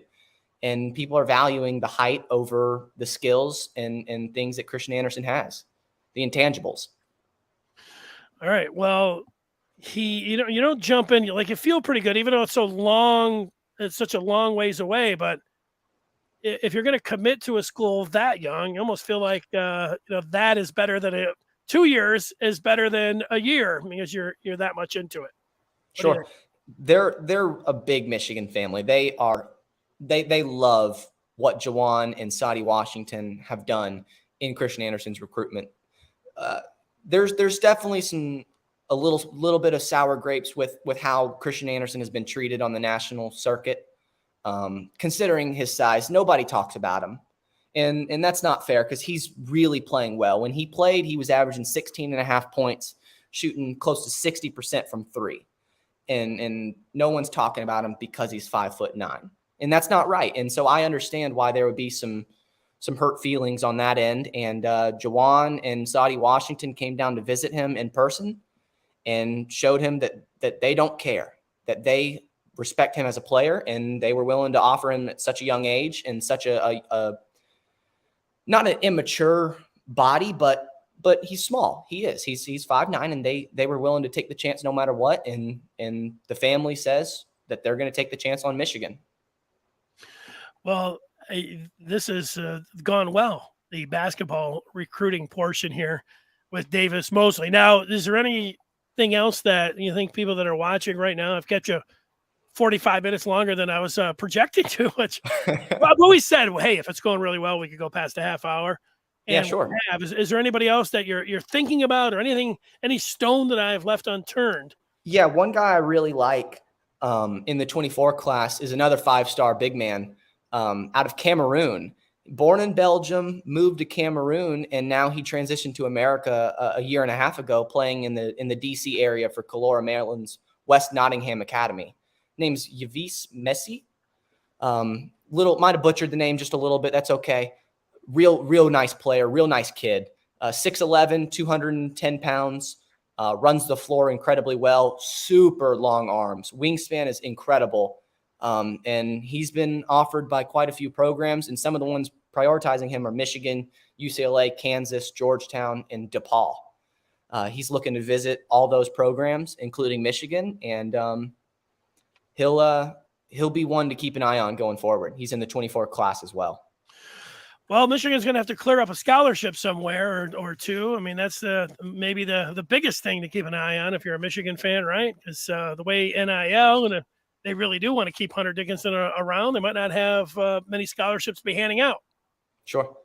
And people are valuing the height over the skills and things that Christian Anderson has, the intangibles. All right. Well, you don't jump in, like, you feel pretty good, even though it's so long. It's such a long ways away. But if you're going to commit to a school that young, you almost feel like that is better than 2 years is better than a year, because you're that much into it. Sure. They're a big Michigan family. They love what Jawan and Saudi Washington have done in Christian Anderson's recruitment. There's definitely a little bit of sour grapes with how Christian Anderson has been treated on the national circuit. Considering his size, nobody talks about him. And that's not fair, because he's really playing well. When he played, he was averaging 16.5 points, shooting close to 60% from three. And no one's talking about him because he's 5'9". And that's not right. And so I understand why there would be some hurt feelings on that end. And Jawan and Saudi Washington came down to visit him in person and showed him that they don't care, that they respect him as a player, and they were willing to offer him at such a young age and such a not an immature body, but he's small. He is. He's 5'9", and they were willing to take the chance no matter what. And the family says that they're going to take the chance on Michigan. Well, this has gone well, the basketball recruiting portion here with Davis Moseley. Now, is there anything else that you think people that are watching right now, I've kept you 45 minutes longer than I was projecting to, which I've always said, well, hey, if it's going really well, we could go past a half hour. And yeah, sure. Is there anybody else that you're thinking about, or any stone that I've left unturned? Yeah, one guy I really like in the 24 class is another 5-star big man out of Cameroon. Born in Belgium, moved to Cameroon, and now he transitioned to America a year and a half ago, playing in the DC area for Collier, Maryland's West Nottingham Academy. Name's Yavis Messi. Might have butchered the name just a little bit. That's okay. Real nice player, real nice kid. 6'11", 210 pounds, runs the floor incredibly well, super long arms. Wingspan is incredible. And he's been offered by quite a few programs, and some of the ones prioritizing him are Michigan, UCLA, Kansas, Georgetown, and DePaul. He's looking to visit all those programs, including Michigan, and he'll be one to keep an eye on going forward. He's in the 24 class as well. Well, Michigan's going to have to clear up a scholarship somewhere or two. I mean, that's maybe the biggest thing to keep an eye on if you're a Michigan fan, right? Because the way NIL, and they really do want to keep Hunter Dickinson around, they might not have many scholarships to be handing out. Sure.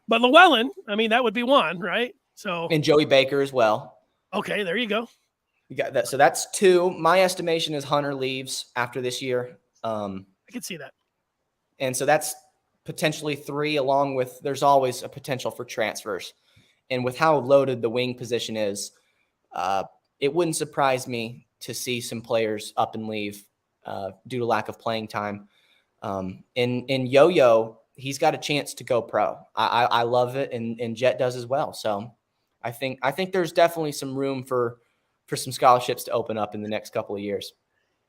But Llewellyn, I mean, that would be one, right? So, and Joey Baker as well. Okay, there you go. You got that. So that's two. My estimation is Hunter leaves after this year. I can see that. And so that's potentially three, along with there's always a potential for transfers. And with how loaded the wing position is, it wouldn't surprise me to see some players up and leave due to lack of playing time. In Yo-Yo, he's got a chance to go pro. I love it, and Jet does as well. So I think there's definitely some room for some scholarships to open up in the next couple of years.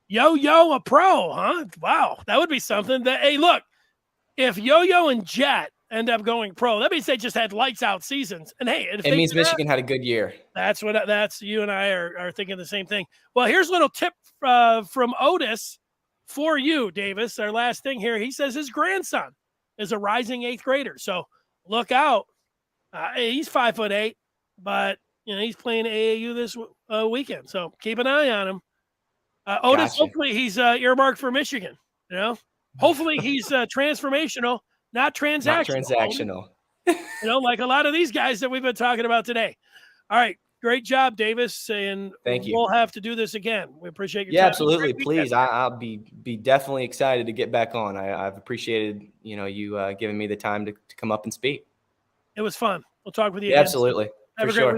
Yo-Yo a pro, huh? Wow, that would be something. Hey, look, if Yo-Yo and Jet end up going pro, that means they just had lights out seasons. And hey, it means Michigan had a good year. That's you and I are thinking the same thing. Well, here's a little tip from Otis for you, Davis. Our last thing here. He says his grandson is a rising 8th grader. So look out. He's 5'8", but he's playing AAU this weekend. So keep an eye on him. Otis, Gotcha. Hopefully he's earmarked for Michigan. You know, hopefully he's transformational, not transactional. Not transactional. Like a lot of these guys that we've been talking about today. All right. Great job, Davis. And thank you. We'll have to do this again. We appreciate your time. time. Absolutely. Please. I'll be definitely excited to get back on. I've appreciated, you giving me the time to come up and speak. It was fun. We'll talk with you again. Absolutely. For sure.